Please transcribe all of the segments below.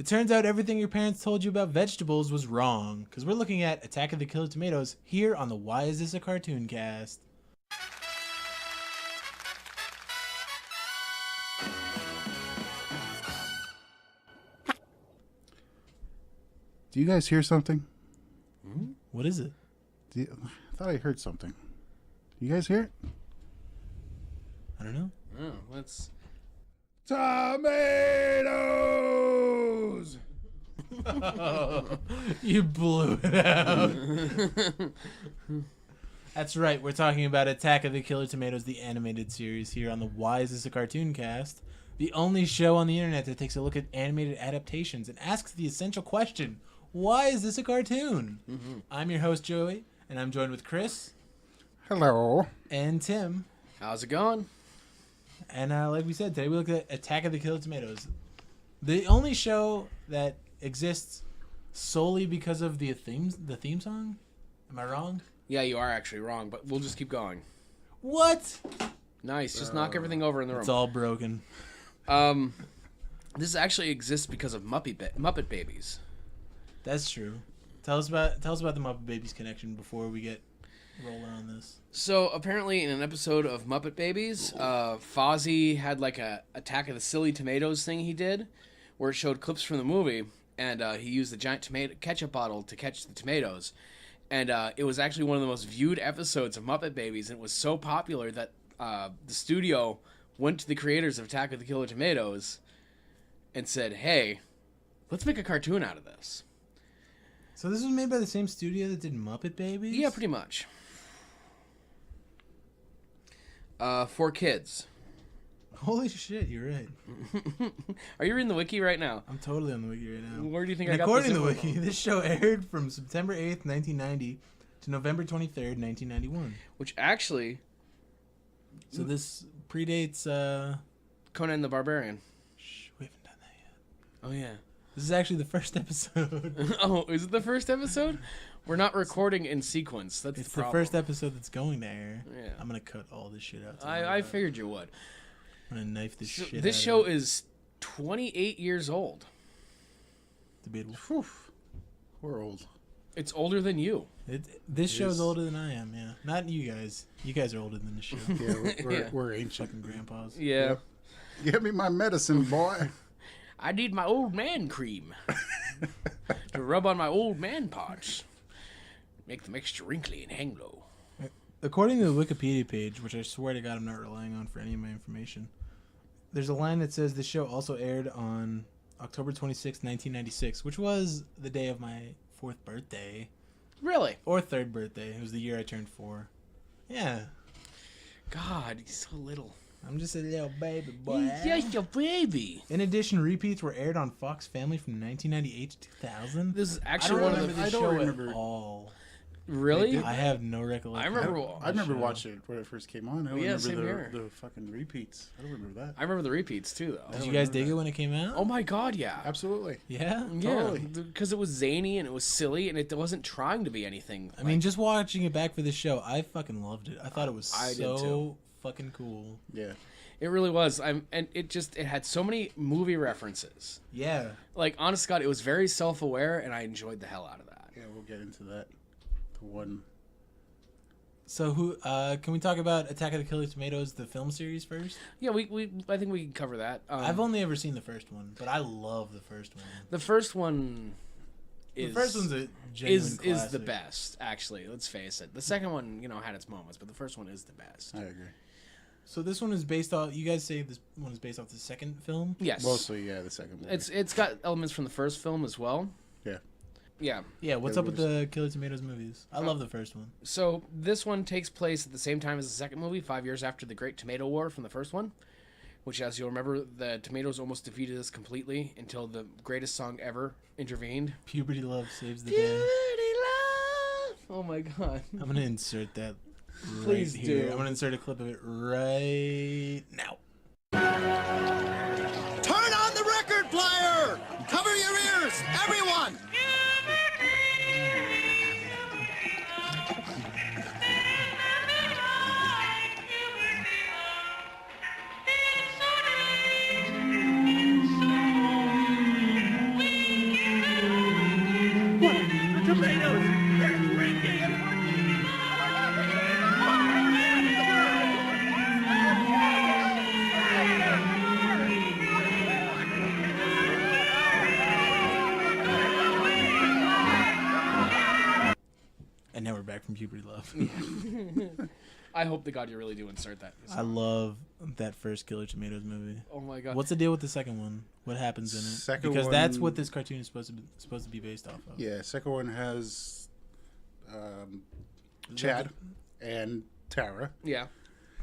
It turns out everything your parents told you about vegetables was wrong, because we're looking at Attack of the Killer Tomatoes here on the Why Is This a Cartoon cast. Do you guys hear something? What is it? I thought I heard something. You guys hear it? I don't know. Oh, let's... Tomatoes! You blew it out. That's right. We're talking about Attack of the Killer Tomatoes, the animated series, here on the Why Is This a Cartoon cast, the only show on the internet that takes a look at animated adaptations and asks the essential question, why is this a cartoon? I'm your host, Joey, and I'm joined with Chris. Hello. And Tim. How's it going? And like we said, today we look at Attack of the Killer Tomatoes, the only show that exists solely because of the theme song. Am I wrong? Yeah, you are actually wrong, but we'll just keep going. What? Nice. Just knock everything over in the room. It's all broken. This actually exists because of Muppet Babies. That's true. Tell us about the Muppet Babies connection before we get rolling on this. So apparently, in an episode of Muppet Babies, Fozzie had like a Attack of the Silly Tomatoes thing he did, where it showed clips from the movie, and he used the giant tomato ketchup bottle to catch the tomatoes, and it was actually one of the most viewed episodes of Muppet Babies, and it was so popular that the studio went to the creators of Attack of the Killer Tomatoes and said, "Hey, let's make a cartoon out of this." So this was made by the same studio that did Muppet Babies? Yeah, pretty much. For kids. Holy shit, you're right. Are you reading the wiki right now? I'm totally on the wiki right now. Where do you think And I got according this to the info wiki, from? this show aired from September 8th, 1990 to November 23rd, 1991. Which actually, So this predates... Conan the Barbarian. Shh, we haven't done that yet. Oh, yeah. This is actually the first episode. Oh, is it the first episode? We're not recording in sequence. That's It's the the problem. first episode that's going to air. Yeah. I'm going to cut all this shit out. I figured you would. I'm going to knife this So shit this out show of it. is 28 years old. Debatable. Whew. We're old. It's older than you. This show's is. older than I am, yeah. Not you guys. You guys are older than the show. Yeah, we're, Yeah. we're ancient. Fucking grandpas. Yeah. Get me my medicine, boy. I need my old man cream to rub on my old man parts. Make them extra wrinkly and hang low. According to the Wikipedia page, which I swear to God I'm not relying on for any of my information, there's a line that says the show also aired on October 26, 1996, which was the day of my 4th birthday. Really? Or 3rd birthday. It was the year I turned 4. Yeah. God, he's so little. I'm just a little baby boy. He's just a baby. In addition, repeats were aired on Fox Family from 1998 to 2000. This is I actually don't one of remember the... this I don't show remember. at all. Really? I have no recollection. I remember. I remember watching it when it first came on. I don't Yeah, remember same here. the fucking repeats. I don't remember that. I remember the repeats too, though. Did I you guys remember dig that. it when it came out? Oh my God, yeah. Absolutely. Yeah? Yeah, Totally. because it was zany and it was silly and it wasn't trying to be anything. I mean, just watching it back for this show, I fucking loved it. I thought it was I did so too. fucking cool. Yeah. it really was. And it had so many movie references. Yeah. Like, honest to God, it was very self-aware, and I enjoyed the hell out of that. Yeah, we'll get into that. The one. So who can we talk about Attack of the Killer Tomatoes, the film series first? Yeah, I think we can cover that. I've only ever seen the first one, but I love the first one. The first one is The first one's a genuine is classic. the best, actually. Let's face it. The second one, had its moments, but the first one is the best. I agree. So this one is based off. You guys say this one is based off the second film. Yes, Mostly, yeah, the second one. it's got elements from the first film as well. Yeah. Yeah. Yeah. What's Yeah, up with the Killer Tomatoes movies? I love the first one. So this one takes place at the same time as the second movie, 5 years after the Great Tomato War from the first one, which, as you'll remember, the tomatoes almost defeated us completely until the greatest song ever intervened. Puberty Love saves the Beauty day. love. Oh my God. I'm gonna insert that. Right Please here. do. I'm gonna insert a clip of it right now. Turn on the record player! Cover your ears, everyone! back from puberty love. I hope to God you really do insert that. I love that first Killer Tomatoes movie. Oh my God. What's the deal with the second one? What happens in it? Second Because that's one- what this cartoon is supposed to be based off of. Yeah, second one has Chad and Tara. Yeah.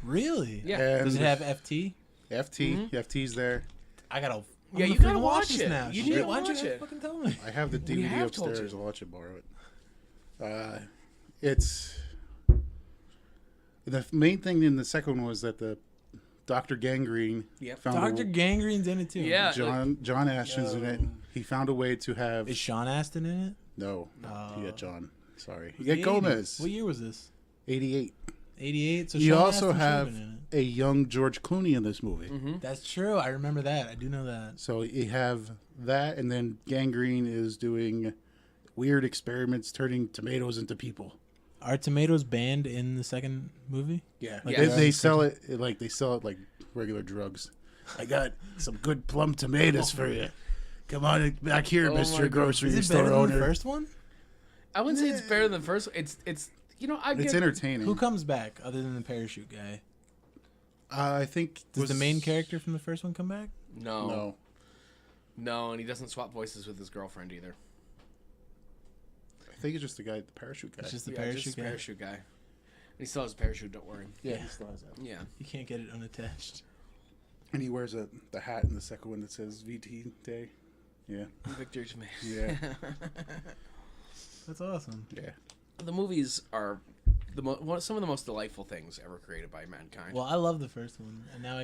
Really? Yeah. And Does it have FT? FT's there. I gotta. Yeah, I'm you gonna gotta freaking watch this it. now. You Shit, need to why don't watch you it. fucking tell me? I have the DVD have told upstairs. you. I'll let you borrow it. It's the main thing in the second one was that the Dr. Gangrene Yep. found Dr. Gangrene's in it too. Yeah. John Ashton's in it. He found a way to have Is Sean Astin in it? no. Oh. You got John. Sorry, you The got Gomez. 80s. What year was this? 88. 88. So You Sean also Astin should've have been in a young George Clooney in this movie. it. That's true. I remember that. I do know that. So you have that, and then Gangrene is doing weird experiments, turning tomatoes into people. Are tomatoes banned in the second movie? Yeah, Like they sell it like regular drugs. I got some good plum tomatoes for you. Come on back here, Oh my Mr. God. Grocery Is it Store better than owner. the first one? I wouldn't say it's better than the first one. It's you know, I It's get entertaining. Who comes back other than the parachute guy? I think Does the main character from the first one come back? No, No, and he doesn't swap voices with his girlfriend either. I think it's just the guy, the parachute guy. It's just the Yeah, parachute just guy. parachute guy. He still has a parachute. Don't worry. yeah, he still has that. Yeah. You can't get it unattached. And he wears the hat in the second one that says VT Day. Yeah, Victor Tomato. yeah, That's awesome. yeah. The movies are some of the most delightful things ever created by mankind. Well, I love the first one, and now I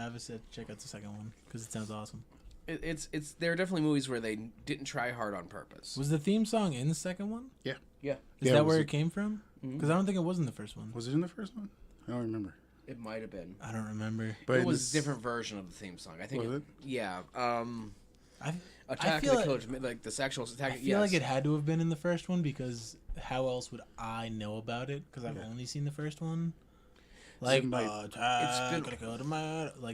obviously have to check out the second one because it sounds awesome. It's there are definitely movies where they didn't try hard on purpose. Was the theme song in the second one? Yeah. Yeah, Is Yeah, that was where it- it came from? Because I don't think it was in the first one. Was it in the first one? I don't remember. it might have been. I don't remember. But It was this- a different version of the theme song. I think. Was it? Yeah. I Attack feel of the like- Killer, like the sexual attack. I feel like it had to have been in the first one because how else would I know about it? Because I've only seen the first one. Like, like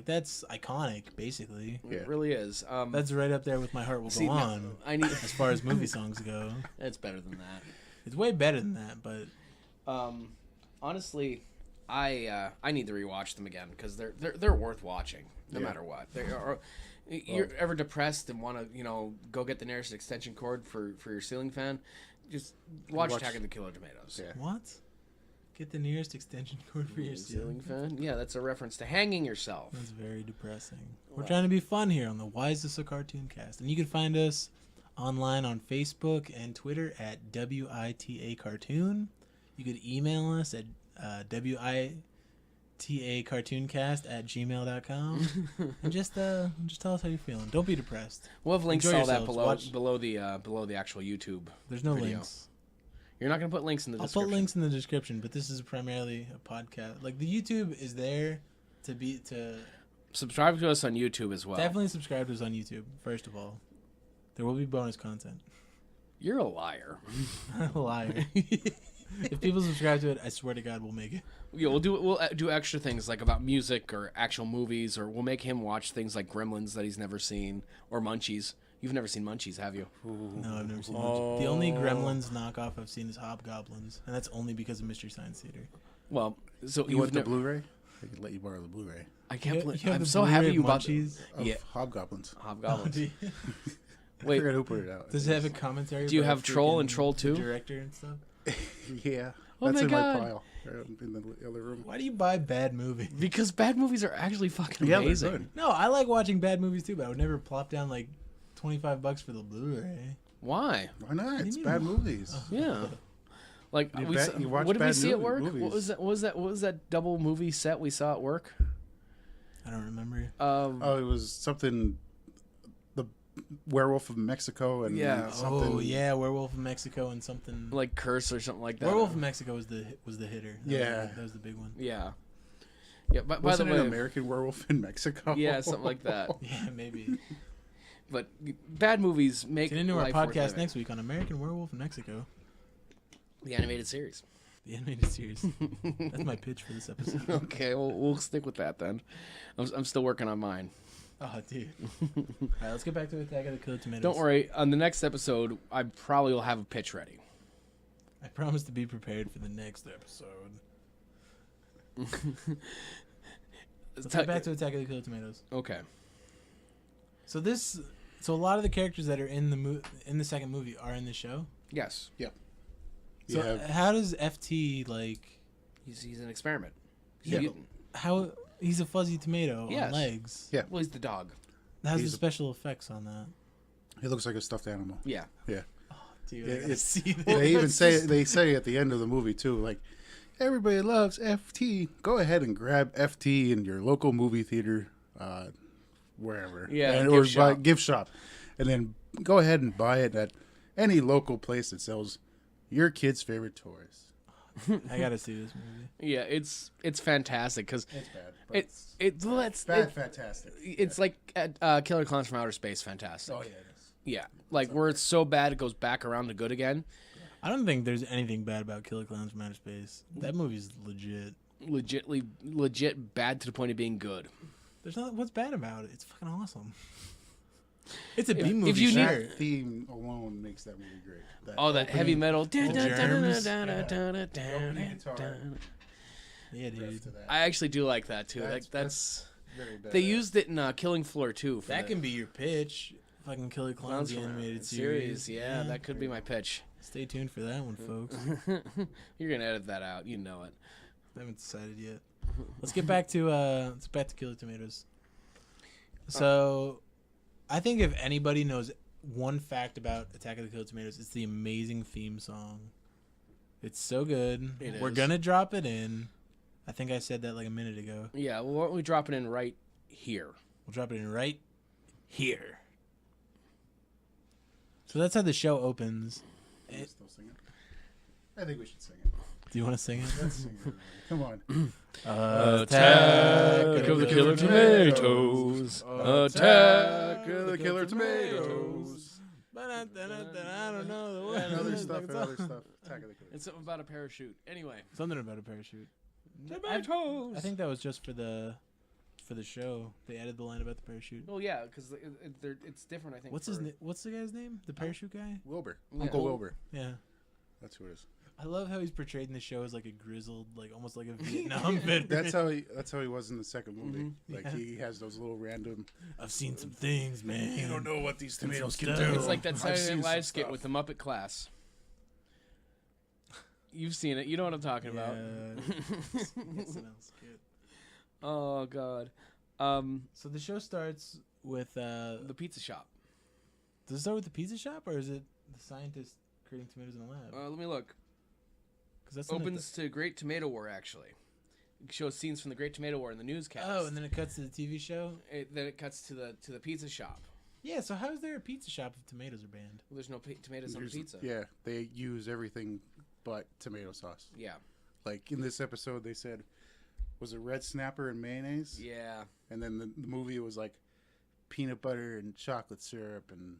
that's iconic, basically. It really is. That's right up there with My Heart Will See, Go no, On. I need. As far as movie songs go, It's better than that. it's way better than that. But Honestly, I need to rewatch them again because they're worth watching no matter what. They are. You're ever depressed and want to go get the nearest extension cord for your ceiling fan? Just watch Attack of the Killer Tomatoes. Yeah. what? Get the nearest extension cord for your Ceiling ceiling. fan? Yeah, that's a reference to hanging yourself. That's very depressing. We're trying to be fun here on the Why Is This a Cartoon Cast? And you can find us online on Facebook and Twitter at WITA Cartoon. You could email us at WITACartooncast@gmail.com. And just tell us how you're feeling. Don't be depressed. We'll have links Enjoy to all that yourselves. below Watch- below the actual YouTube. There's no video. links. You're not gonna put links in the I'll description. put links in the description, but this is primarily a podcast. Like the YouTube is there to Subscribe to us on YouTube as well. definitely subscribe to us on YouTube. First of all, there will be bonus content. You're a liar. I'm a liar. If people subscribe to it, I swear to God, we'll make it. Yeah, we'll do extra things like about music or actual movies, or we'll make him watch things like Gremlins that he's never seen or Munchies. You've never seen Munchies, have you? No, I've never seen it. The only Gremlins knockoff I've seen is Hobgoblins, and that's only because of Mystery Science Theater. Well, so You you've want the never- Blu-ray? I could let you borrow the Blu-ray. I can't You believe have I'm the so Blu-ray happy of you bought Munchies? Of Yeah. Hobgoblins. Hobgoblins. I Wait, I forgot who put it out. Does it have a commentary? Do you about have Troll and freaking Troll 2? Director and stuff. Yeah. Oh That's my in God. my pile. In the other room. Why do you buy bad movies? because bad movies are actually fucking Yeah, they're amazing. good. No, I like watching bad movies too, but I would never plop down like $25 for the Blu-ray. Why? Why not? do It's you bad mean? movies. Yeah. Like You we bet- saw, you watch what did we bad see at work? movies. What was that? What was that double movie set we saw at work? I don't remember. Oh, it was something. The Werewolf of Mexico and Yeah. something. Oh yeah, Werewolf in Mexico and something. Like Curse or something like that. Werewolf in Mexico was the hitter. Yeah. That was the big one. Yeah. Yeah. By the Wasn't it way, an American Werewolf in Mexico? yeah, something like that. Yeah, maybe. But bad movies make Tune into our life worth podcast living. next week on American Werewolf in Mexico, The animated series. the animated series. That's my pitch for this episode. Okay, we'll stick with that then. I'm still working on mine. Oh, dude. All right, let's get back to Attack of the Killer Tomatoes. Don't worry. On the next episode, I probably will have a pitch ready. I promise to be prepared for the next episode. Let's get back to Attack of the Killer Tomatoes. Okay. So a lot of the characters that are in the second movie are in the show. Yes. Yep. So how does FT like? He's an experiment. Yeah, how he's a fuzzy tomato on legs. Yeah. Well, he's the dog. How's the special effects on that? He looks like a stuffed animal. Yeah. Yeah. Dude, Yeah, I gotta see that. They even say at the end of the movie too, like, everybody loves FT. Go ahead and grab FT in your local movie theater, wherever. Yeah, or gift shop. gift shop, and then go ahead and buy it at any local place that sells your kid's favorite toys. I gotta see this movie. Yeah, it's fantastic because It's bad. it's Fantastic. It's like Killer Clowns from Outer Space. Fantastic. Oh yeah, it is. Yeah, like where it's so bad it goes back around to good again. I don't think there's anything bad about Killer Clowns from Outer Space. That movie's legit. Legit bad to the point of being good. There's not what's bad about it. It's fucking awesome. It's a B If movie. you need- Sure. That theme alone makes that movie great. Oh, that heavy metal. germs. Guitar Yeah, riff dude. to that. I actually do like that too. That's Very bad. they used it in Killing Floor too. For That the can be your pitch. Fucking Killer Clowns, the from animated series. series. Yeah, that could be my pitch. Stay tuned for that one, folks. You're gonna edit that out. You know it. I haven't decided yet. Let's get back to Killer Tomatoes. So, I think if anybody knows one fact about Attack of the Killer Tomatoes, it's the amazing theme song. It's so good. We're is. gonna drop it in. I think I said that like a minute ago. Yeah. Well, why don't we drop it in right here? We'll drop it in right here. So that's how the show opens. Can we still sing it? I think we should sing it. Do you want to sing it? Let's sing it. Come on. Attack of the Killer Tomatoes. Attack of the Killer Tomatoes. I don't know. And other stuff. Attack of the Killer. It's something about a parachute. Anyway. Something about a parachute. Tomatoes. I think that was just for the show. They added the line about the parachute. Well, yeah, because it's different. I think. What's What's the guy's name? The parachute guy? Wilbur. Yeah. Uncle Wilbur. Yeah. That's who it is. I love how he's portrayed in the show as like a grizzled, like almost like a Vietnam veteran. That's how he was in the second movie. Mm-hmm. Like Yeah. he has those little random. I've seen some things, man. You don't know what these tomatoes can stuff. do. It's like that I've Saturday seen Night some Live skit stuff. with the Muppet Class. You've seen it. You know what I'm talking about. SNL skit. Oh God. So the show starts with The pizza shop. Does it start with the pizza shop or is it the scientist creating tomatoes in a lab? Let me look. Because that's Opens to Great Tomato War. Actually, it shows scenes from the Great Tomato War in the newscast. Oh, and then it cuts to the TV show. Then it cuts to the pizza shop. Yeah. So how is there a pizza shop if tomatoes are banned? Well, there's no tomatoes on the pizza. Yeah, they use everything but tomato sauce. Yeah. Like in this episode, they said, was it red snapper and mayonnaise? Yeah. And then the movie was like peanut butter and chocolate syrup and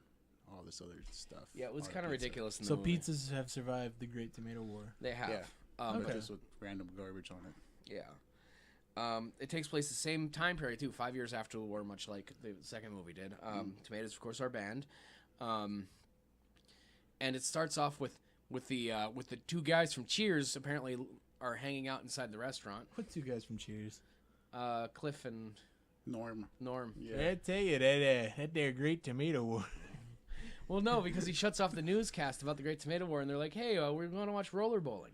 all this other stuff. Yeah, it was on kind of pizza. ridiculous in the So movie. pizzas have survived the Great Tomato War. They have. Yeah. Um, But Okay. just with random garbage on it. Yeah. It takes place the same time period too, 5 years after the war, much like the second movie did. Tomatoes, of course, are banned, and it starts off with the two guys from Cheers apparently are hanging out inside the restaurant. What two guys from Cheers? Cliff and Norm. Norm. Yeah. I tell you that their Great Tomato War. Well, no, because he shuts off the newscast about the Great Tomato War, and they're like, "Hey, we're going to watch roller bowling,"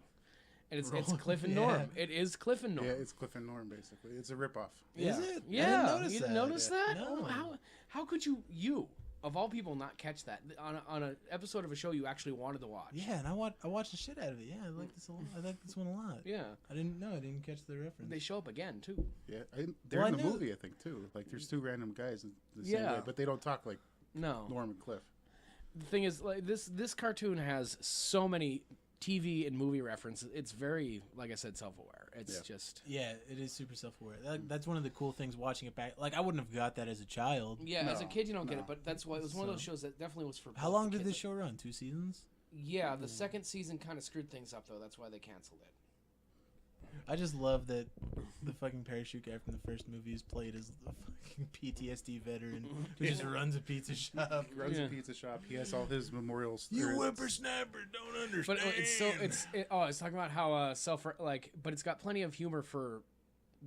and it's Cliff and yeah. Norm. It is Cliff and Norm. Yeah, it's Cliff and Norm, basically. It's a ripoff. Is it? I Yeah, didn't notice you that. didn't notice that? No. Oh, how could you of all people not catch that on an episode of a show you actually wanted to watch? Yeah, and I watched the shit out of it. Yeah, I like this a lot. I like this one a lot. Yeah. I didn't catch the reference. They show up again too. Yeah, they're Well, in I the know- movie, I think, too. Like, there's two random guys in the same Yeah. way, but they don't talk like No. Norm and Cliff. The thing is, like this cartoon has so many TV and movie references. It's very, like I said, self-aware. It's Yeah. just Yeah, it is super self-aware. That's one of the cool things watching it back. Like I wouldn't have got that as a child. as a No, kid you don't get no. it, but that's why it was one of those shows that definitely was for. How both long the did kids this show run? 2 seasons? Yeah, the second season kind of screwed things up though. That's why they canceled it. I just love that the fucking parachute guy from the first movie is played as a fucking PTSD veteran who just runs a pizza shop. He runs a pizza shop. He has all his memorials. You whippersnapper don't understand. But it's talking about how but it's got plenty of humor for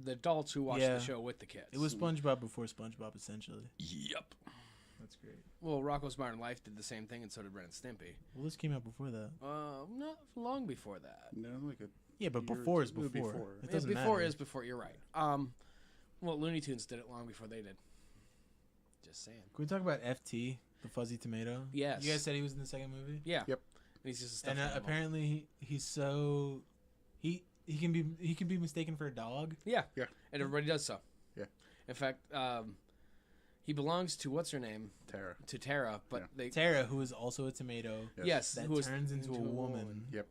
the adults who watch the show with the kids. It was SpongeBob before SpongeBob, essentially. Yep. That's great. Well, Rocko's Modern Life did the same thing, and so did Ren and Stimpy. Well, this came out before that. Not long before that. No, like a Yeah, but year before or is two before. It Yeah, doesn't before matter. is before. You're right. Well, Looney Tunes did it long before they did. Just saying. Can we talk about FT, the fuzzy tomato? Yes. You guys said he was in the second movie? Yeah. Yep. And he's just a stuffed And animal. apparently he's so he can be mistaken for a dog. Yeah. Yeah. And everybody does so. Yeah. In fact, he belongs to what's her name? Tara. To Tara, but Yeah. they Tara, who is also a tomato, yes, that who was turns into a woman. Yep.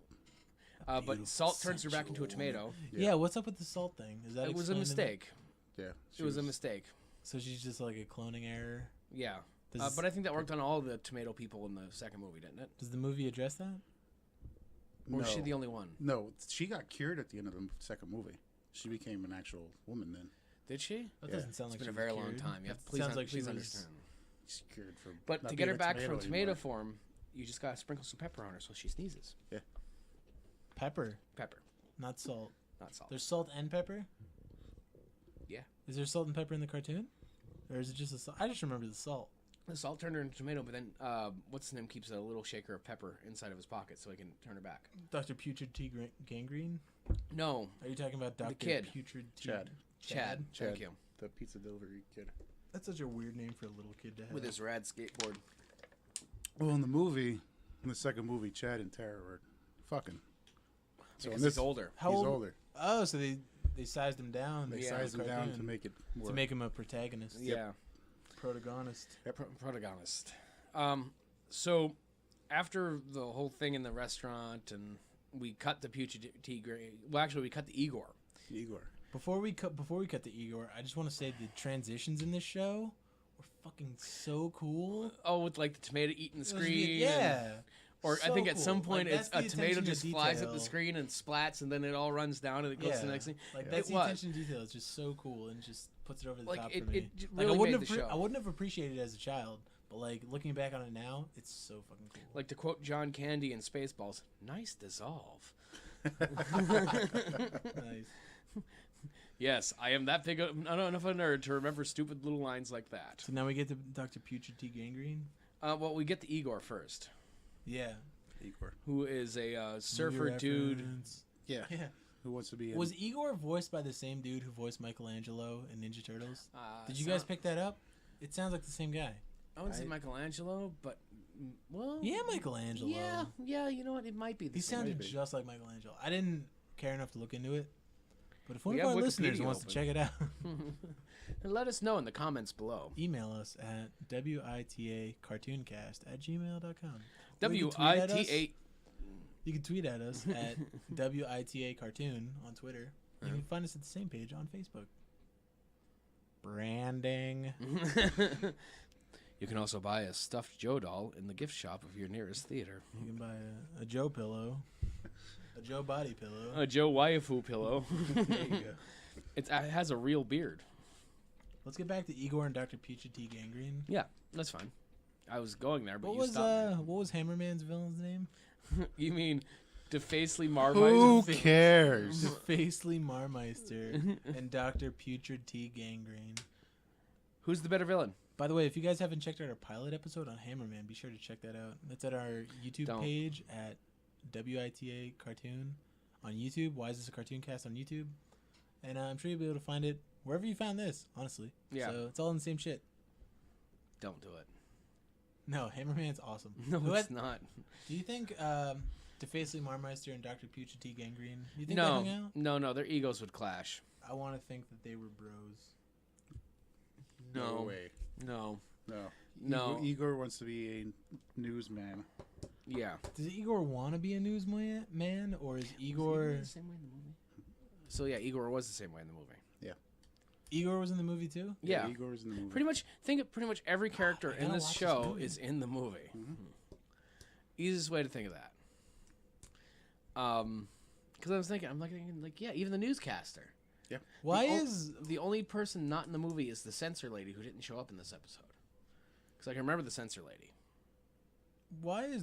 But Beautiful, Salt turns her back into a sensual tomato. Yeah. What's up with the salt thing? Is that It was a explained in mistake. Yeah. It was a mistake. So she's just like a cloning error. Yeah. Does- But I think that worked on all the tomato people in the second movie, didn't it? Does the movie address that? Or was she No. the only one? No, she got cured at the end of the second movie. She became an actual woman then. Did she? That Yeah. doesn't sound It's like been a she very was long cured. time. Yeah, It please, sounds like she please was. understand. She's cured from. But not to get being her a back from tomato anymore. form, you just gotta sprinkle some pepper on her so she sneezes. Yeah. Pepper, Pepper, not salt. not salt. There's salt and pepper. Yeah. Is there salt and pepper in the cartoon, or is it just a salt? I just remember the salt. The salt turned her into tomato, but then what's his name keeps a little shaker of pepper inside of his pocket so he can turn her back. Dr. Putrid T. Gangrene? No, Are you talking about Dr. kid. Putrid T? Chad. Chad. Thank you. The pizza delivery kid. That's such a weird name for a little kid to have. With his rad skateboard. Well, in the second movie, Chad and Tara were fucking. So Because he's older. How he's old? older. Oh, so they sized him down. They in the sized him down cartoon to make it more. to make him a protagonist. Yeah. Protagonist. Protagonist. So after the whole thing in the restaurant, and we cut the Putrid T. Well, actually, we cut the Igor. Igor. Before we cut the Igor, I just want to say the transitions in this show were fucking so cool. Oh, with like the tomato eating the It was screen. yeah. Or I So think at some cool. point Like, it's that's a the tomato attention to just flies up the detail. screen and splats, and then it all runs down and it goes to the next thing. Like It that's the was. attention to detail. It's just so cool and just puts it over the Like, top it- for me. it j- Like, really I wouldn't made have the show. I wouldn't have appreciated it as a child, but like looking back on it now, it's so fucking cool. Like to quote John Candy in Spaceballs, "Nice dissolve." Nice. Yes, I am that big not enough of a nerd to remember stupid little lines like that. So now we get to Dr. Putrid T. Gangrene. Well, we get the Igor first, Yeah. Igor. who is a surfer Movie dude. reference. Yeah. Yeah. Who wants to be? Was Igor voiced by the same dude who voiced Michelangelo in Ninja Turtles? Did you so- guys pick that up? It sounds like the same guy. I wouldn't say Michelangelo, but well, Yeah, Michelangelo. yeah. You know what? It might be. The He same. sounded maybe. just like Michelangelo. I didn't care enough to look into it. But if one We of our have listeners Wikipedia wants to open. check it out, And let us know in the comments below. email us at witacartooncast@gmail.com. WITA. You can tweet at us at WITA Cartoon on Twitter. You can find us at the same page on Facebook. Branding. You can also buy a stuffed Joe doll in the gift shop of your nearest theater. You can buy a Joe pillow, a Joe body pillow. A Joe waifu pillow. There you go. It has a real beard. Let's get back to Igor and Dr. Putrid T. Gangrene. Yeah, that's fine. I was going there, but What you was stopped what was Hammerman's villain's name? me. You mean Defacely Who Marmite? cares? Facely Marmeister and Dr. Putrid T. Gangrene. Who's the better villain? By the way, if you guys haven't checked out our pilot episode on Hammerman, be sure to check that out. That's at our YouTube Don't. page at WITA Cartoon on YouTube. Why is this a cartoon cast on YouTube? And I'm sure you'll be able to find it wherever you found this, honestly. Yeah. So it's all in the same shit. Don't do it. No, Hammerman's awesome. No, Who it's had- not. Do you think Defacely Marmeister and Dr. Putrid T. Gangrene, do you think they hung out? No, their egos would clash. I want to think that they were bros. No way. No. No. No. Igor wants to be a newsman. Yeah. Does Igor want to be a newsman, or is Igor... same way in the movie? So yeah, Igor was the same way in the movie. Yeah. Igor was in the movie too? Yeah. Igor is in the movie. Pretty much every character I in gotta this watch this show movie. is in the movie. Mm-hmm. Easiest way to think of that. Because I was thinking, yeah, even the newscaster. Yep. Why is The only person not in the movie is the censor lady who didn't show up in this episode. Because I can remember the censor lady.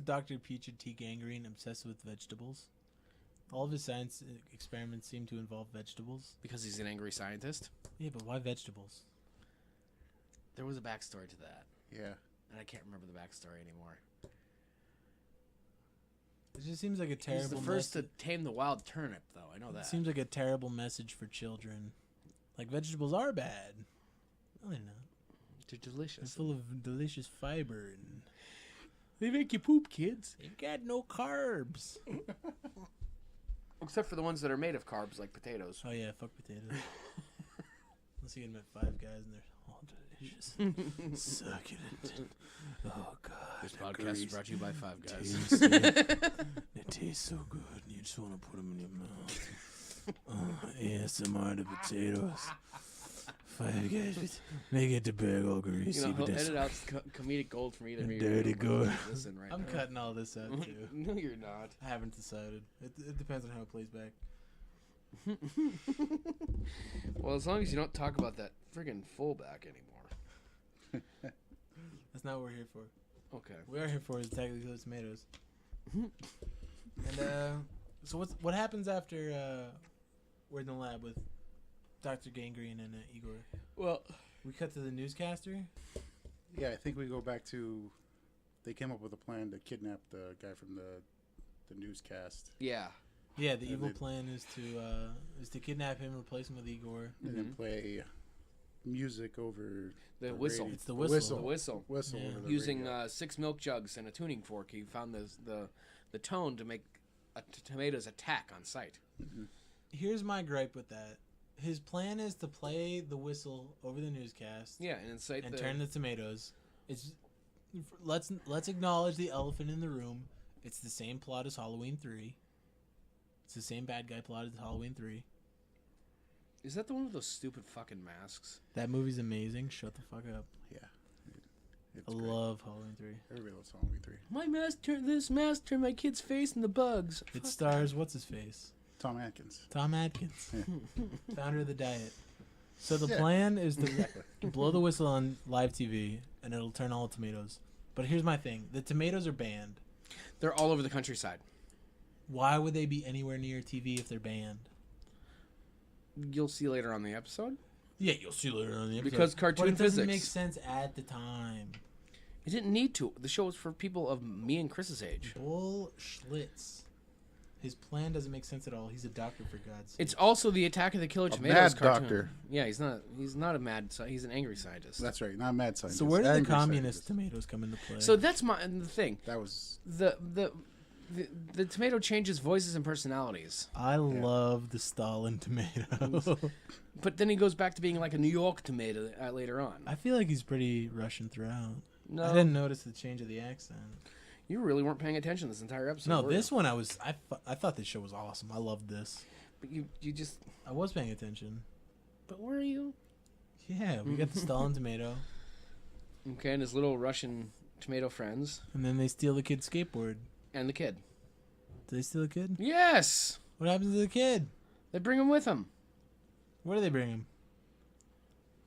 Dr. Peachy T. Gangrene obsessed with vegetables? All of his science experiments seem to involve vegetables. Because he's an angry scientist. Yeah, but why vegetables? There was a backstory to that. Yeah. And I can't remember the backstory anymore. It just seems like a terrible. He's the first to tame the wild turnip, though. I know that. It seems like a terrible message for children. Like vegetables are bad. No, they're not. They're They're delicious. full of delicious fiber and They make you poop, kids. they've got no carbs. Except for the ones that are made of carbs, like potatoes. Oh yeah, fuck potatoes. Unless you get them at Five Guys and they're all delicious, succulent. Oh god, This podcast is brought to you by Five Guys. tasty. They taste so good. You just want to put them in your mouth. Oh, ASMR to potatoes. Five Guys, they get the bag all greasy. You know, but he'll that's edit out comedic gold from either me or dirty you. gold. Listen right I'm now. cutting all this out too. No, you're not. I haven't decided. It depends on how it plays back. Well, as long as you don't talk about that friggin' fullback anymore. That's not what we're here for. Okay. We are here for is Attack of the Killer Tomatoes. And so what happens after we're in the lab with Dr. Gangrene and Igor? Well, We cut to the newscaster. Yeah, I think we go back to. They came up with a plan to kidnap the guy from the newscast. yeah. Yeah, the And evil they- plan is to kidnap him, replace him with Igor. And then play music over The whistle. It's the whistle. The whistle. Whistle Yeah. over the Using radio. 6 milk jugs and a tuning fork, he found the tone to make tomatoes attack on sight. Here's my gripe with that. His plan is to play the whistle over the newscast Yeah, and incite and the turn the tomatoes. It's let's acknowledge the elephant in the room. It's the same plot as Halloween 3. It's the same bad guy plot as Halloween 3. Is that the one with those stupid fucking masks? That movie's amazing. Shut the fuck up. Yeah. It's I great. love Halloween 3. Everybody loves Halloween 3. This mask turned my kid's face into bugs. It stars what's his face? Tom Atkins. Tom Atkins, founder of the diet. So the Yeah. plan is to blow the whistle on live TV, and it'll turn all tomatoes. But here's my thing: the tomatoes are banned. They're all over the countryside. Why would they be anywhere near TV if they're banned? You'll see later on in the episode. Yeah, you'll see later on the episode. Because cartoon but it doesn't physics. make sense at the time. It didn't need to. The show was for people of me and Chris's age. Bull Schlitz. His plan doesn't make sense at all. He's a doctor, for God's sake. It's also the Attack of the Killer A Tomatoes mad cartoon. doctor. Yeah, he's not a mad. He's an angry scientist. That's right, not mad scientist. So where did the angry communist scientist. tomatoes come into play? So that's the thing. That was The tomato changes voices and personalities, I love the Stalin tomato. but then he goes back to being like a New York tomato later on. I feel like he's pretty Russian throughout. No, I didn't notice the change of the accent. you really weren't paying attention this entire episode. No, were this you? one I thought this show was awesome. I loved this. But you just. I was paying attention. But were you? Yeah, we got the Stalin tomato, Okay, and his little Russian tomato friends and then they steal the kid's skateboard. and the kid. Did they steal the kid? Yes, What happens to the kid? they bring him with them. Where do they bring him?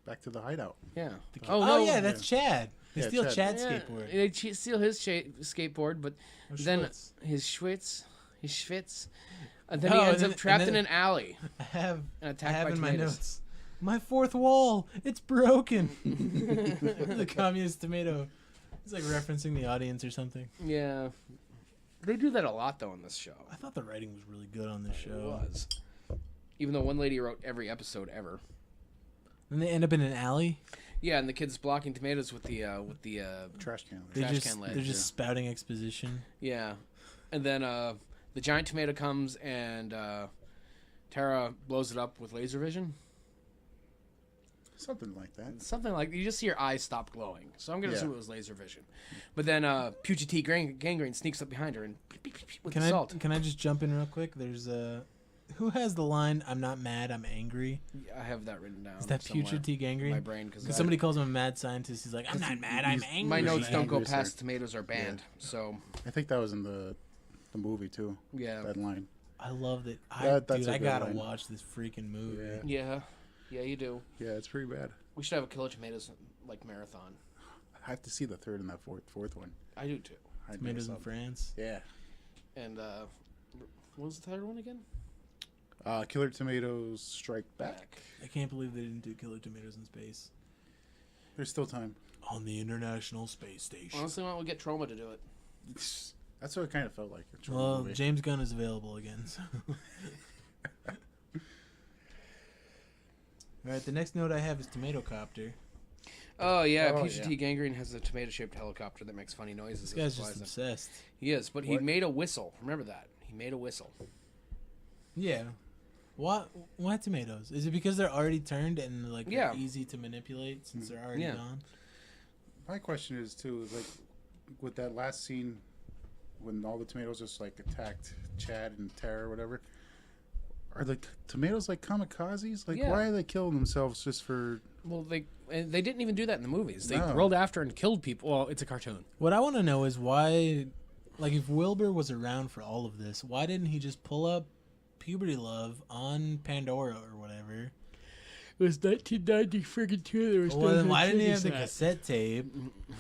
back to the hideout. Yeah. Oh, yeah, that's Chad. They Yeah, steal Chad. Chad's Yeah, skateboard. They steal his skateboard, but Or then Schlitz. his schwitz, and then Oh, he and ends then- up trapped and in then- an alley. I have And attacked by in my tomatoes. notes. My fourth wall, it's broken. The communist tomato. It's like referencing the audience or something. Yeah, they do that a lot though in this show. I thought the writing was really good on this It show. was, even though one lady wrote every episode ever. Then they end up in an alley. Yeah, and the kid's blocking tomatoes with the Trash can. They're Trash just can lid, they're just yeah. spouting exposition. yeah, and then the giant tomato comes and Tara blows it up with laser vision. Something like that. Something like you just see her eyes stop glowing. So I'm gonna Yeah. assume it was laser vision. But then Pucci T Gangrene sneaks up behind her and with Can the I salt. can I just jump in real quick? There's who has the line "I'm not mad, I'm angry"? I have that written down. Is that somewhere Putrid T in Gangrene? my brain because Because somebody calls him a mad scientist. He's like, "I'm not mad, I'm he's- angry." my notes don't go Angry, past sir. tomatoes are banned. So I think that was in the movie too. yeah, That line. I love that. That's Dude, a I good gotta line. watch this freaking movie. Yeah. Yeah, you do. Yeah, it's pretty bad. We should have a Killer Tomatoes like marathon. I have to see the third and that fourth one. I do too. Tomatoes in France. Yeah. And what was the third one again? Killer Tomatoes Strike Back. I can't believe they didn't do Killer Tomatoes in space. There's still time. On the International Space Station. Honestly, why don't we get Trauma to do it? That's what it kind of felt like. a Trump Well, movie. James Gunn is available again. So. All right, the next note I have is Tomato Copter. Oh yeah, Oh, Pusha T yeah. Gangrene has a tomato-shaped helicopter that makes funny noises. This guy's as it just flies up. obsessed. He is, but he What? made a whistle. Remember that? He made a whistle. Yeah. Why tomatoes? Is it because they're already turned and like Yeah. they're easy to manipulate since they're already Yeah. gone? My question is too, is like with that last scene when all the tomatoes just like attacked Chad and Tara or whatever. Are the tomatoes like kamikazes? Like, Yeah. why are they killing themselves just for? Well, they didn't even do that in the movies. They No. rolled after and killed people. Well, it's a cartoon. What I want to know is why, like, if Wilbur was around for all of this, why didn't he just pull up Puberty Love on Pandora or whatever? It was 1990 friggin' 2. There was Well, then why didn't he have the cassette tape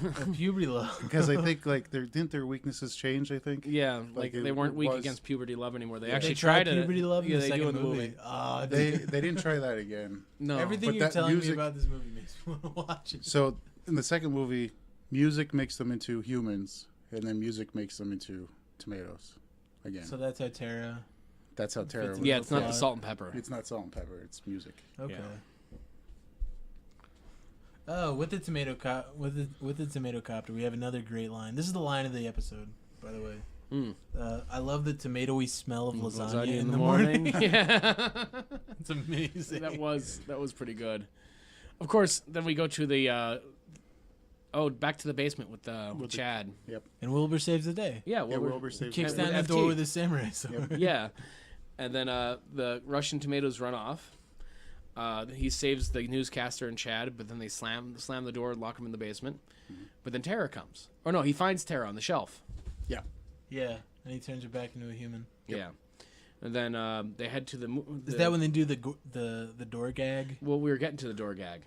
of Puberty Love? Because I think like didn't their weaknesses change? I think. Yeah, like it they weren't weak was- against puberty love anymore. They Yeah. actually They tried tried it. Puberty Love in Yeah, the they do second in the movie. Oh, They dude. they didn't try that again. No, Everything But you're that telling music- me about this movie makes me want to watch it. So in the second movie, music makes them into humans, and then music makes them into tomatoes. Again, So that's how Tara. that's how Tara. fits was. yeah, it's not the Yeah. salt and pepper. It's not salt and pepper. It's music. Okay. Yeah. Oh, with the tomato with the tomato copter, we have another great line. This is the line of the episode, by the way. Mm. I love the tomatoey smell of lasagna, Lasagna in the morning. Yeah, It's amazing. that was pretty good. Of course, then we go to the back to the basement with With the- Chad. And Wilbur saves the day. Yeah, Yeah, Wilbur Wilbur He saves kicks the down day. the door with his samurai sword. yeah, and then the Russian tomatoes run off. He saves the newscaster and Chad, but then they slam the door, lock him in the basement. But then Tara comes. Or no, he finds Tara on the shelf. Yeah. Yeah, and he turns her back into a human. Yeah, and then they head to the. Is that when they do the door gag? Well, we were getting to the door gag.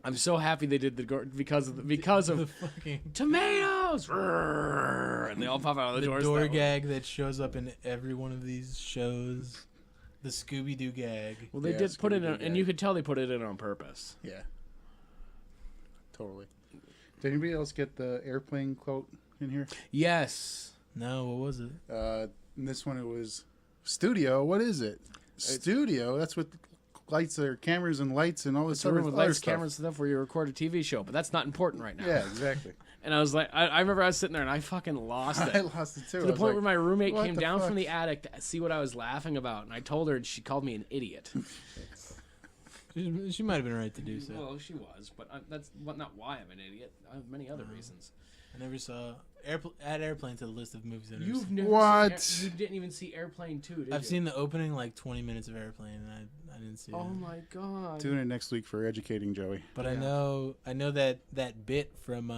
I'm so happy they did because of The fucking tomatoes, Rrrr, and they all pop out of the, the doors. door that way. gag that shows up in every one of these shows. The Scooby Doo gag. Well, they Yeah, did put it in, Scooby-Doo and gag. you could tell they put it in on purpose. Yeah. Totally. Did anybody else get the airplane quote in here? Yes. No, what was it? In this one, it was studio. What is it? Studio. That's what lights are, cameras and lights and all this It's a other, room with other lights, stuff. cameras, and stuff where you record a TV show, but that's not important right now. Yeah, exactly. And I was like, I remember I was sitting there and I fucking lost it. I lost it too. To the point where my roommate what came the down fuck? from the attic to see what I was laughing about, and I told her, and she called me an idiot. She might have been right to do so. Well, she was, but that's not why I'm an idiot. I have many other reasons. I never saw add Airplane to the list of movies I've never You've seen. never What? seen you didn't even see Airplane 2, did I've you? seen the opening like 20 minutes of Airplane, and I didn't see Oh it. my god. Tune in next week for educating Joey. But Yeah. I know that bit from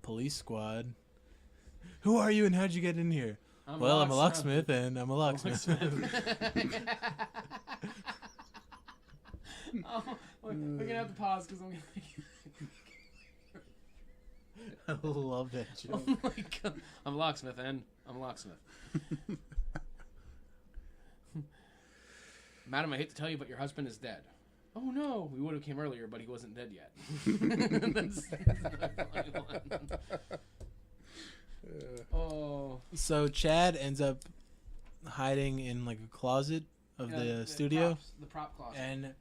Police Squad. Who are you and how'd you get in here? I'm a locksmith and I'm a locksmith. Oh, we're gonna have to pause because I'm gonna. I love that joke. Oh my god! I'm a locksmith and I'm a locksmith. Madam, I hate to tell you, but your husband is dead. Oh no! We would have came earlier, but he wasn't dead yet. That's a funny one. Oh. So Chad ends up hiding in like a closet of the studio, The prop closet. and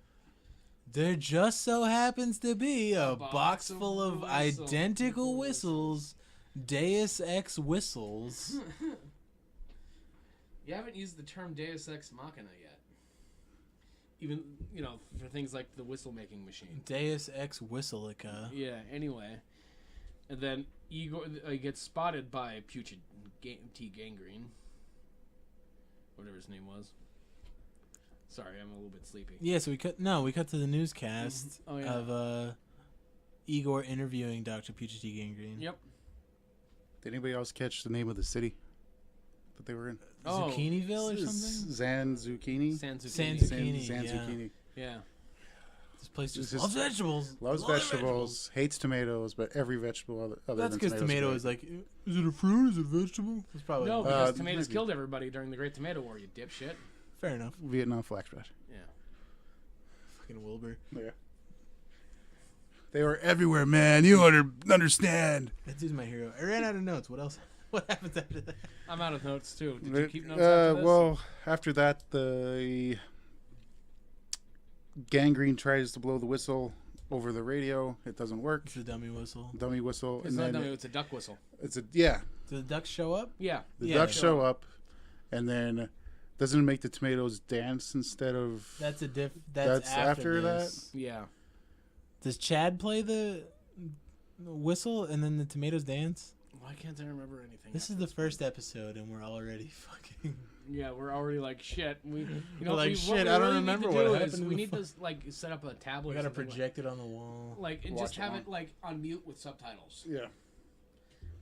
there just so happens to be a box full of identical whistles, Deus Ex whistles. You haven't used the term Deus Ex Machina yet. Even, for things like the whistle making machine. Deus Ex Whistleica. Yeah, anyway. And then Igor gets spotted by Pucha T. Gangrene. Whatever his name was. Sorry, I'm a little bit sleepy. Yeah, so we cut to the newscast Oh, yeah. of Igor interviewing Dr. Pucha T. Gangrene. Yep. Did anybody else catch the name of the city? that they were in? Oh. Zucchiniville or something? Zan Zucchini. San San zucchini. zucchini. Zan yeah. Zucchini. Yeah. This place just This loves is- vegetables. Loves vegetables, hates tomatoes, but every vegetable other That's than because tomatoes. tomato is like, is it a fruit? Is it a vegetable? It's probably No, because Uh, tomatoes maybe. killed everybody during the Great Tomato War, you dipshit. fair enough. Vietnam flag spread. Yeah. Fucking Wilbur. Yeah. They were everywhere, man. You understand. That dude's my hero. I ran out of notes. What else? What happens after that? I'm out of notes too. Did you keep notes after this? Well, after that, the gangrene tries to blow the whistle over the radio. It doesn't work. It's a dummy whistle. Dummy whistle, It's and not then dummy, it's a duck whistle. it's a Do the ducks show up? Yeah. The Yeah, ducks they show up, and then doesn't it make the tomatoes dance instead of. That's a diff. That's after this. Yeah. Does Chad play the whistle and then the tomatoes dance? Why can't I remember anything? This is the first episode, and we're already fucking. Yeah, we're already like shit. We, you We're know, like, we, shit, what we I don't really remember need what to do happened is in we the need fu- to like set up a tablet. We or gotta something project it on the wall. like and Watch just have along. it like on mute with subtitles. Yeah.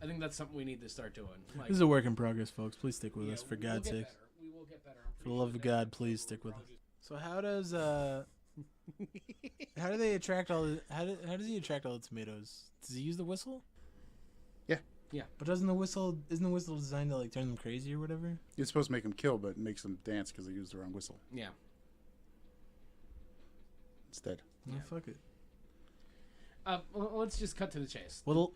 I think that's something we need to start doing. Like, This is a work in progress, folks. Please stick with yeah, us, for we'll God's get sake. better. We will get better. For the love of God, please stick with us. So how does how do they attract all the how does he attract all the tomatoes? Does he use the whistle? Yeah. Yeah. But isn't the whistle designed to like turn them crazy or whatever? You're supposed to make them kill, but it makes them dance because they used the wrong whistle Yeah. instead. No, fuck it. Well, let's just cut to the chase. Well,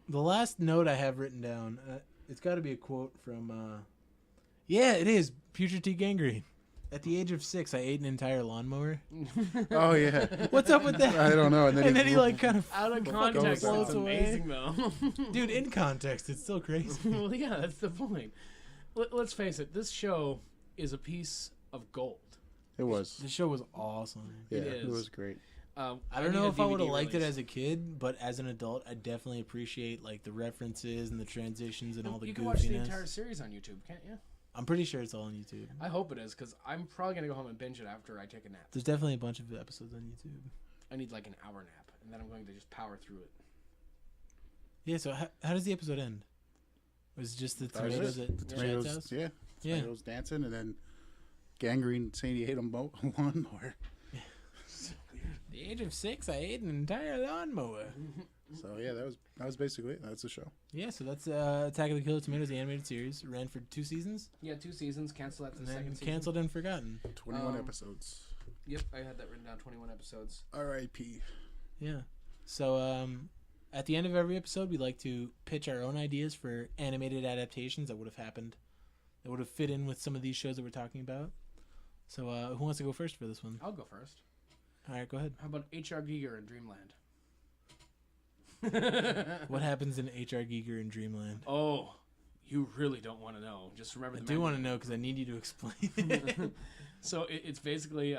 the last note I have written down, it's got to be a quote from. Yeah, it is Putrid T. Gangrene. At the age of 6, I ate an entire lawnmower. Oh yeah. What's up with that? I don't know. And then, he like kind of Out of fucking context, floats it's away. amazing though. dude. In context, it's still crazy. Well, yeah, that's the point. Let's face it. This show is a piece of gold. it was. The show was awesome. Yeah, It it is. was great. I need don't know a if I would have DVD liked it release. as a kid, but as an adult, I definitely appreciate like the references and the transitions and all the You goofiness. can watch the entire series on YouTube, can't you? I'm pretty sure it's all on YouTube. I hope it is, because I'm probably gonna go home and binge it after I take a nap. There's definitely a bunch of episodes on YouTube. I need like an hour nap, and then I'm going to just power through it. Yeah. So how does the episode end? Was it just the That was tomatoes it. at The Chad's tomatoes, house? yeah. Yeah. Tomatoes dancing, and then gangrene saying he ate a lawnmower. The age of 6, I ate an entire lawnmower. So yeah, that was basically it. That's the show. Yeah, so that's Attack of the Killer Tomatoes, the animated series. Ran for 2 seasons, Yeah, 2 seasons. Cancel after and the then second season. canceled and forgotten. 21 episodes. Yep, I had that written down. 21 episodes. R.I.P. Yeah. So at the end of every episode, we like to pitch our own ideas for animated adaptations that would have happened, that would have fit in with some of these shows that we're talking about. So who wants to go first for this one? I'll go first. All right, go ahead. How about H.R. Giger in Dreamland? What happens in H.R. Giger in Dreamland? Oh, you really don't want to know. Just remember I the do want to menu. know because I need you to explain it. So it's basically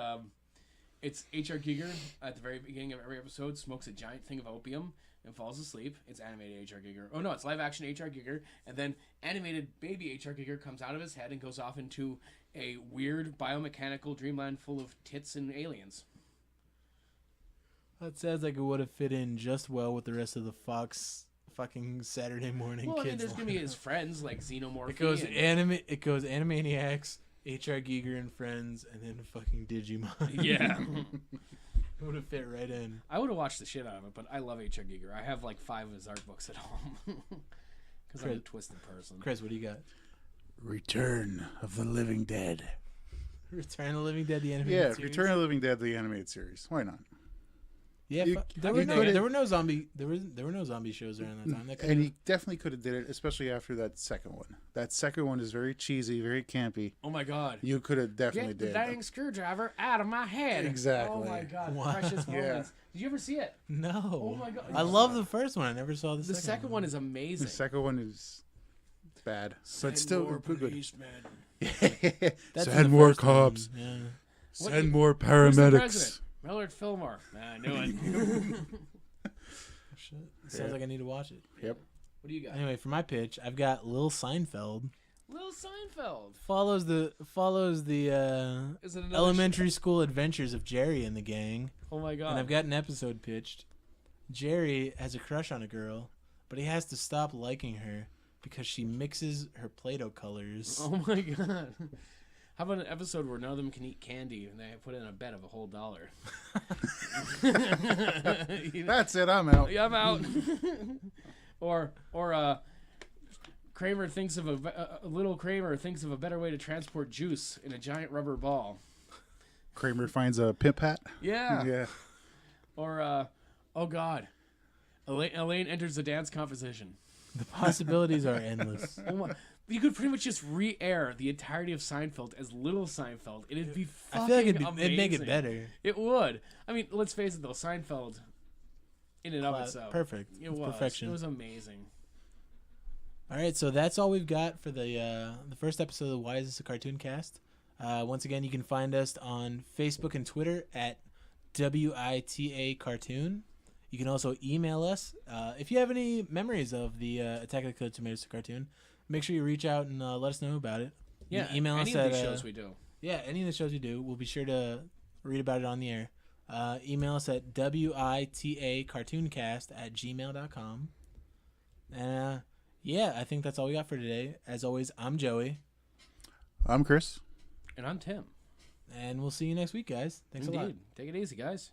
it's H.R. Giger at the very beginning of every episode smokes a giant thing of opium and falls asleep. It's animated H.R. Giger. Oh no, it's live action H.R. Giger, and then animated baby H.R. Giger comes out of his head and goes off into a weird biomechanical dreamland full of tits and aliens. That sounds like it would have fit in just well with the rest of the Fox fucking Saturday morning Well, I kids. mean, there's gonna be lineup. his friends like Xenomorph. It goes Animaniacs, H.R. Giger and Friends, and then fucking Digimon. Yeah. It would have fit right in. I would have watched the shit out of it, but I love H.R. Giger. I have like 5 of his art books at home. Because I'm a Chris- twisted person. Chris, what do you got? Return of the Living Dead. Return of the Living Dead, the animated Yeah, series? Return of the Living Dead, the animated series. Why not? Yeah, You- there you could've- were no zombie shows around that time. That And he definitely could have did it, especially after that second one. That second one is very cheesy, very campy. Oh my god. You could have definitely Get the did. dang screwdriver out of my head. Exactly. Oh my god. Wow. Precious Yeah. moments. Did you ever see it? no. Oh my God. I love the first one. I never saw The second one is amazing. The second one is bad, but Send still more good. policemen. That's Send the more first one, cops. Yeah. Send more Who's the paramedics. president? Millard Fillmore. I knew it. Shit. Sounds like I need to watch it. Yep. What do you got? Anyway, for my pitch, I've got Lil Seinfeld. Lil Seinfeld. Follows the Is it another elementary school adventures of Jerry and the gang. Oh my god. And I've got an episode pitched. Jerry has a crush on a girl, but he has to stop liking her because she mixes her Play-Doh colors. Oh my god. How about an episode where none of them can eat candy and they put in a bet of a whole $1? That's it. I'm out. Yeah, I'm out. or Kramer thinks of a little Kramer thinks of a better way to transport juice in a giant rubber ball. Kramer finds a pimp hat. Yeah. Yeah. Or oh god, Elaine enters the dance competition. The possibilities are endless. Oh my. You could pretty much just re-air the entirety of Seinfeld as Little Seinfeld. It'd be fucking I feel like amazing. it'd make it better. It would. I mean, let's face it though, Seinfeld, in and of itself, Perfect. It was Perfection. It was amazing. All right, so that's all we've got for the first episode of Why Is This a Cartoon Cast? Once again, you can find us on Facebook and Twitter at WITA Cartoon. You can also email us if you have any memories of the Attack of the Killer Tomatoes cartoon. Make sure you reach out and let us know about it. You Yeah, can email any us of at these shows we do. Yeah, any of the shows we do, we'll be sure to read about it on the air. Email us at witacartooncast@gmail.com. And yeah, I think that's all we got for today. As always, I'm Joey. I'm Chris. And I'm Tim. And we'll see you next week, guys. Thanks a lot. Indeed. Take it easy, guys.